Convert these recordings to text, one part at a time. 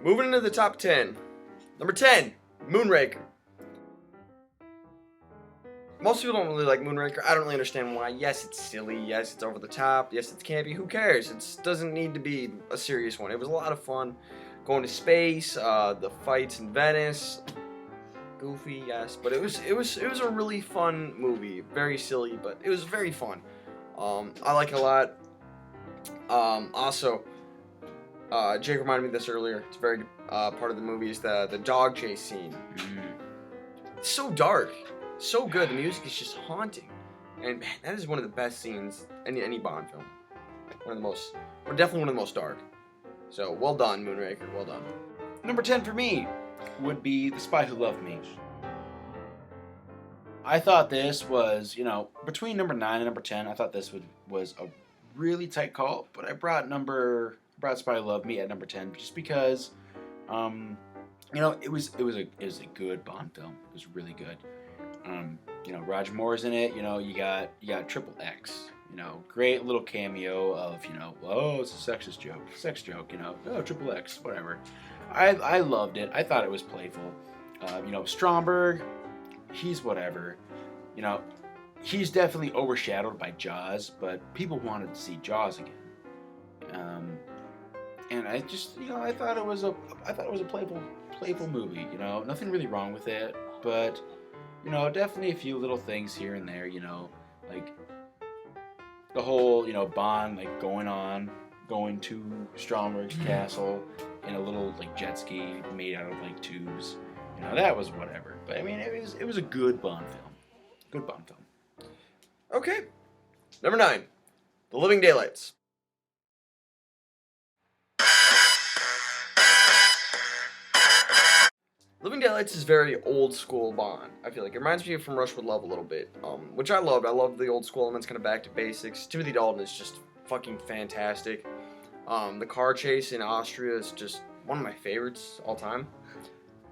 Moving into the top 10. Number 10, Moonraker. Most people don't really like Moonraker. I don't really understand why. Yes, it's silly. Yes, it's over the top. Yes, it's campy. Who cares? It doesn't need to be a serious one. It was a lot of fun. Going to space, the fights in Venice. Goofy, yes, but it was a really fun movie. Very silly, but it was very fun. I like it a lot. Also, Jake reminded me of this earlier. It's a very good part of the movie is the dog chase scene. It's so dark, so good. The music is just haunting, and man, that is one of the best scenes in any Bond film. Definitely one of the most dark. So well done, Moonraker. Well done. Number 10 for me would be The Spy Who Loved Me. I thought this was, between number 9 and number 10, I thought this was a really tight call, but I brought Spy Who Loved Me at number 10 just because, it was a good Bond film. It was really good. Roger Moore's in it. You got Triple X. Great little cameo of, oh, it's a sex joke, oh, Triple X, whatever. I loved it. I thought it was playful. Stromberg, he's whatever. He's definitely overshadowed by Jaws, but people wanted to see Jaws again. And I just, I thought it was a playful movie. Nothing really wrong with it, but definitely a few little things here and there. Like the whole, Bond going to Stromberg's castle in a little jet ski made out of tubes. That was whatever. But I mean, it was a good Bond film. Good Bond film. Okay. Number 9, The Living Daylights. Living Daylights is very old school Bond. I feel like it reminds me from Rush with Love a little bit, which I loved. I love the old school elements, kind of back to basics. Timothy Dalton is just fucking fantastic. The car chase in Austria is just one of my favorites all time.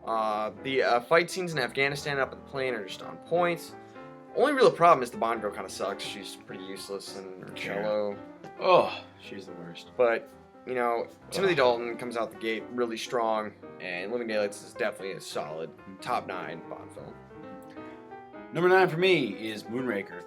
The fight scenes in Afghanistan up at the plane are just on point. Only real problem is the Bond girl kind of sucks. She's pretty useless and her cello. Oh, she's the worst. But Timothy Dalton comes out the gate really strong, and Living Daylights is definitely a solid top 9 Bond film. Number 9 for me is Moonraker.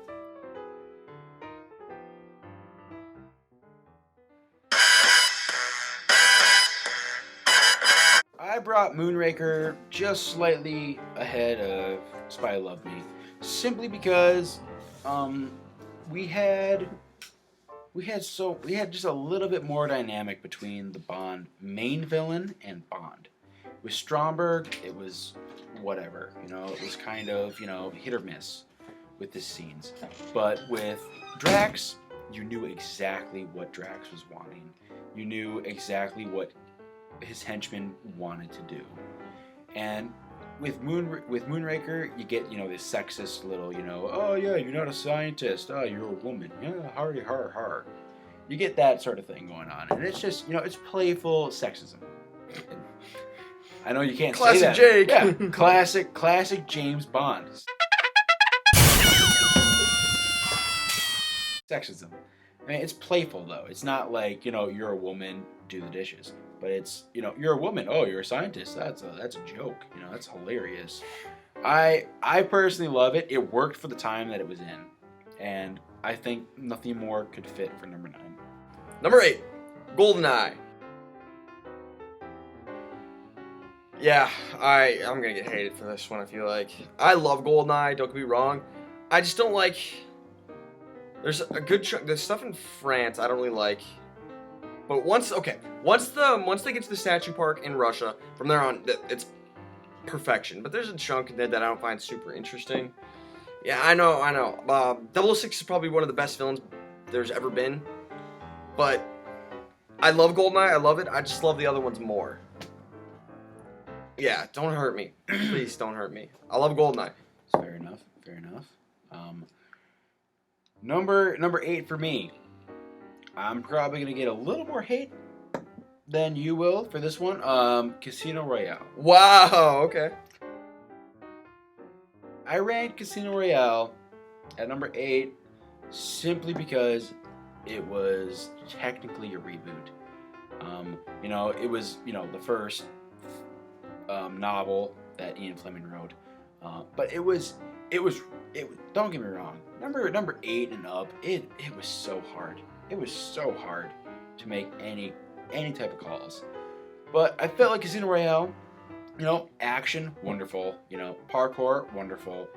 I brought Moonraker just slightly ahead of Spy Who Loved Me, simply because we had just a little bit more dynamic between the Bond main villain and Bond. With Stromberg, it was whatever, it was kind of, hit or miss with the scenes. But with Drax, you knew exactly what Drax was wanting. You knew exactly what his henchmen wanted to do. And with Moonraker, you get, this sexist little, oh yeah, you're not a scientist, oh, you're a woman, yeah, hardy har har. You get that sort of thing going on, and it's just, it's playful sexism. I know you can't say that. Classic Jake. Yeah, classic James Bond. Sexism. I mean, it's playful though. It's not like, you're a woman, do the dishes. But it's, you're a woman, oh, you're a scientist. That's a joke. That's hilarious. I personally love it. It worked for the time that it was in. And I think nothing more could fit for number 9. Number 8, GoldenEye. Yeah, I'm gonna get hated for this one, I feel like. I love GoldenEye, don't get me wrong. I just don't like... There's a good chunk... There's stuff in France I don't really like. But once they get to the statue park in Russia, from there on, it's perfection. But there's a chunk in there that I don't find super interesting. Yeah, I know. 006 is probably one of the best villains there's ever been. But I love GoldenEye. I love it. I just love the other ones more. Yeah, don't hurt me. Please don't hurt me. I love GoldenEye. Fair enough. Number 8 for me. I'm probably going to get a little more hate than you will for this one. Casino Royale. Wow, okay. I ranked Casino Royale at number 8 simply because it was technically a reboot. It was the first novel that Ian Fleming wrote, but it was. Don't get me wrong. Number 8 and up, it was so hard. It was so hard to make any type of calls. But I felt like Casino Royale, action, wonderful. Parkour, wonderful.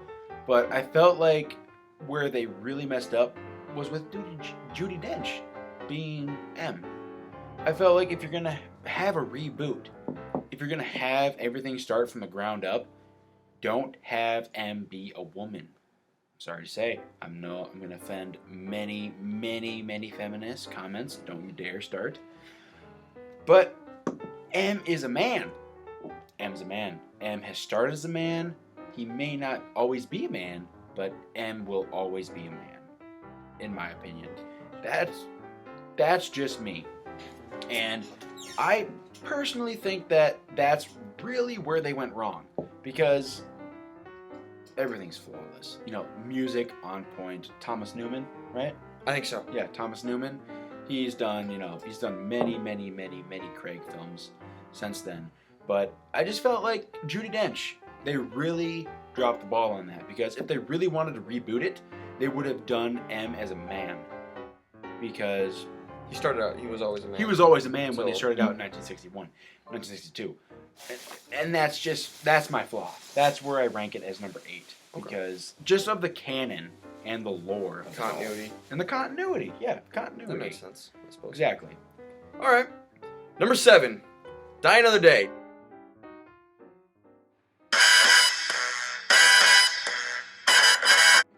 But I felt like where they really messed up was with Judi Dench being M. I felt like if you're gonna have a reboot, if you're gonna have everything start from the ground up, don't have M be a woman. Sorry to say, I'm gonna offend many feminist comments. Don't you dare start. But M is a man. M's a man. M has started as a man. He may not always be a man, but M will always be a man, in my opinion. That's just me. And I personally think that that's really where they went wrong, because everything's flawless. Music on point. Thomas Newman, right? I think so. Yeah, Thomas Newman. He's done many Craig films since then. But I just felt like Judi Dench, they really dropped the ball on that, because if they really wanted to reboot it, they would have done M as a man, because he started out. He was always a man. He was always a man when they started out in 1962. And that's my flaw. That's where I rank it as number 8. Because just of the canon and the lore. Of continuity. And the continuity. Yeah, continuity. That makes sense, I suppose. Exactly. All right. Number 7, Die Another Day.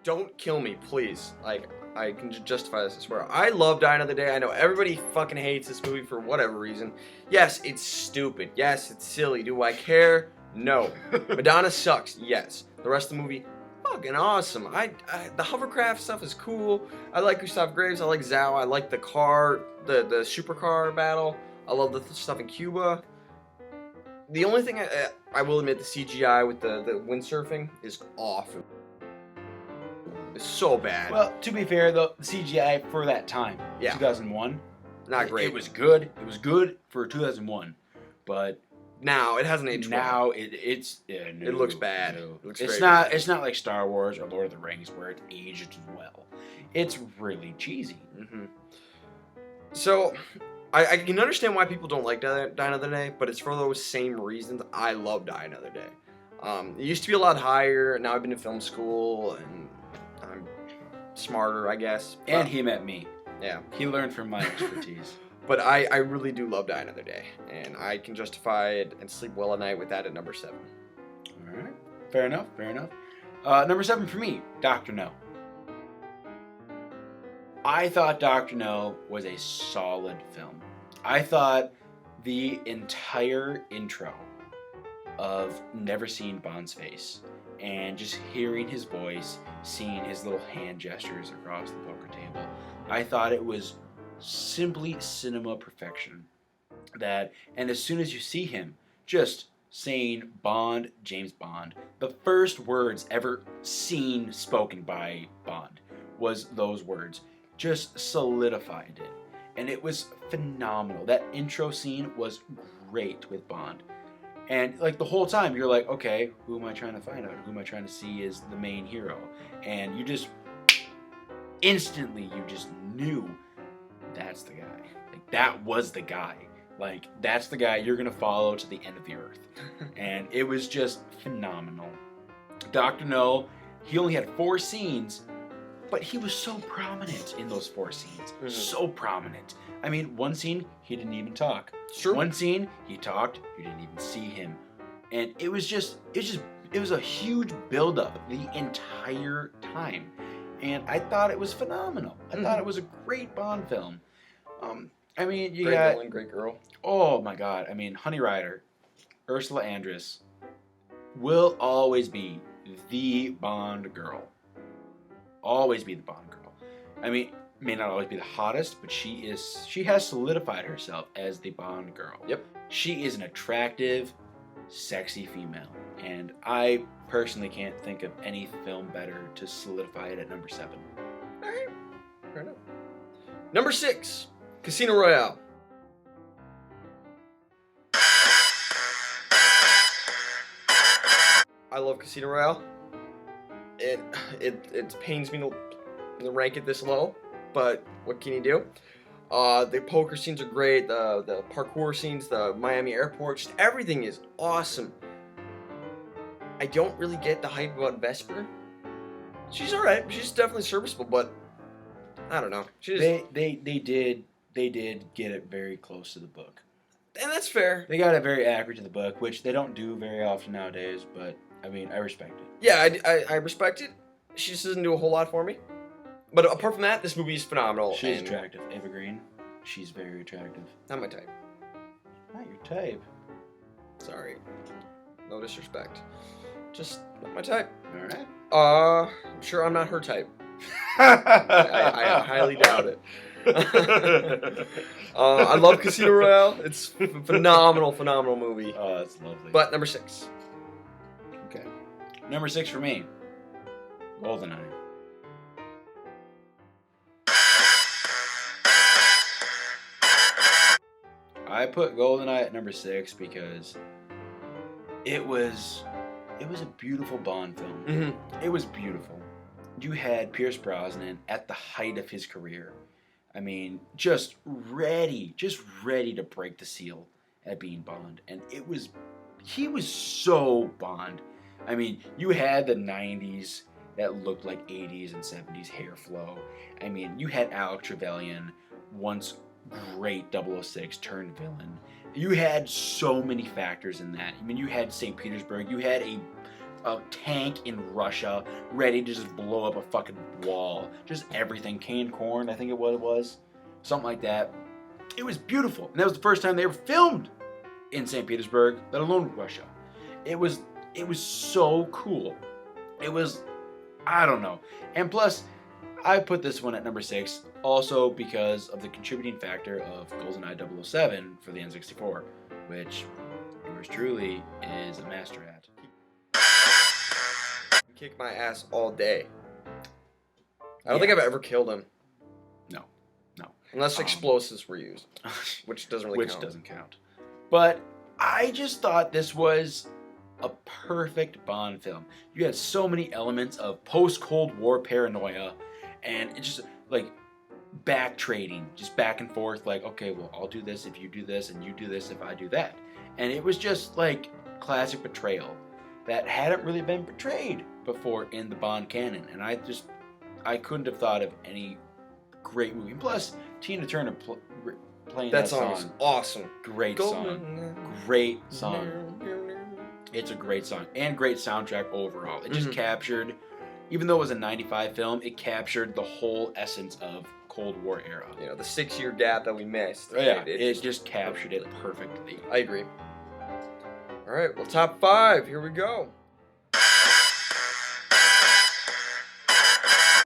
Don't kill me, please. I can justify this, I swear. I love Die Another Day. I know everybody fucking hates this movie for whatever reason. Yes, it's stupid. Yes, it's silly. Do I care? No. Madonna sucks. Yes. The rest of the movie, fucking awesome. The hovercraft stuff is cool. I like Gustav Graves. I like Zhao. I like the car, the supercar battle. I love the stuff in Cuba. The only thing I will admit, the CGI with the windsurfing is awful. It's so bad. Well, to be fair, though, the CGI for that time, 2001, not great. It was good. It was good for 2001, but now it hasn't aged well. Now it looks bad. No. It looks it's not like Star Wars or Lord of the Rings where it aged well. It's really cheesy. Mm-hmm. So I can understand why people don't like Die Another Day, but it's for those same reasons I love Die Another Day. It used to be a lot higher. Now I've been to film school and I'm smarter, I guess. And he met me. Yeah. He learned from my expertise. But I really do love Die Another Day, and I can justify it and sleep well at night with that at number 7. All right. Fair enough. Number 7 for me, Dr. No. I thought Dr. No was a solid film. I thought the entire intro of never seeing Bond's face and just hearing his voice, seeing his little hand gestures across the poker table, I thought it was simply cinema perfection. And as soon as you see him just saying Bond, James Bond, the first words ever seen spoken by Bond was those words. Just solidified it. And it was phenomenal. That intro scene was great with Bond. And the whole time you're like, okay, who am I trying to find out? Who am I trying to see is the main hero? And you just instantly knew that's the guy. That was the guy. That's the guy you're gonna follow to the end of the earth. And it was just phenomenal. Dr. No, he only had 4 scenes, but he was so prominent in those 4 scenes. Mm-hmm. So prominent. I mean, one scene, he didn't even talk. Sure. One scene, he talked, you didn't even see him. And it was a huge buildup the entire time. And I thought it was phenomenal. I thought it was a great Bond film. I mean, you great got... villain, great girl. Oh, my God. I mean, Honey Rider, Ursula Andress, will always be the Bond girl. Always be the Bond girl. I mean, may not always be the hottest, but she has solidified herself as the Bond girl. Yep. She is an attractive, sexy female. And I personally can't think of any film better to solidify it at number 7. All right. Fair enough. Number 6, Casino Royale. I love Casino Royale. It pains me to rank it this low, but what can you do? The poker scenes are great. The parkour scenes, the Miami airport, just everything is awesome. I don't really get the hype about Vesper. She's all right. She's definitely serviceable, but I don't know. They did get it very close to the book. And that's fair. They got it very accurate to the book, which they don't do very often nowadays. But I mean, I respect it. Yeah, I respect it. She just doesn't do a whole lot for me. But apart from that, this movie is phenomenal. She's attractive. Eva Green. She's very attractive. Not my type. Not your type. Sorry. No disrespect. Just not my type. All right. I'm sure I'm not her type. I highly doubt it. I love Casino Royale. It's a phenomenal movie. Oh, that's lovely. But number 6. Okay. Number 6 for me. GoldenEye. I put GoldenEye at number 6 because it was a beautiful Bond film. Mm-hmm. It was beautiful. You had Pierce Brosnan at the height of his career. I mean, just ready to break the seal at being Bond. And he was so Bond. I mean, you had the 90s that looked like 80s and 70s hair flow. I mean, you had Alec Trevelyan, once great 006 turned villain. You had so many factors in that. I mean, you had St. Petersburg. You had a tank in Russia ready to just blow up a fucking wall. Just everything. Canned corn, I think it was. Something like that. It was beautiful. And that was the first time they ever filmed in St. Petersburg, let alone Russia. It was so cool. It was, I don't know. And plus, I put this one at number 6 also because of the contributing factor of GoldenEye 007 for the N64, which yours truly is a master at. Kick my ass all day. I don't think I've ever killed him. No. Unless explosives were used, which doesn't really count. Which doesn't count. But I just thought this was a perfect Bond film. You had so many elements of post-Cold War paranoia, and it's just like back trading, just back and forth, like, okay, well, I'll do this if you do this, and you do this if I do that. And it was just like classic betrayal that hadn't really been portrayed before in the Bond canon. And I couldn't have thought of any great movie. And plus, Tina Turner playing that song is awesome. Great song. Great song. It's a great song. And great soundtrack overall. It just captured, even though it was a 95 film, it captured the whole essence of Cold War era. You know, the 6-year gap that we missed. Oh, yeah, it just captured it perfectly. I agree. All right, well, top 5. Here we go.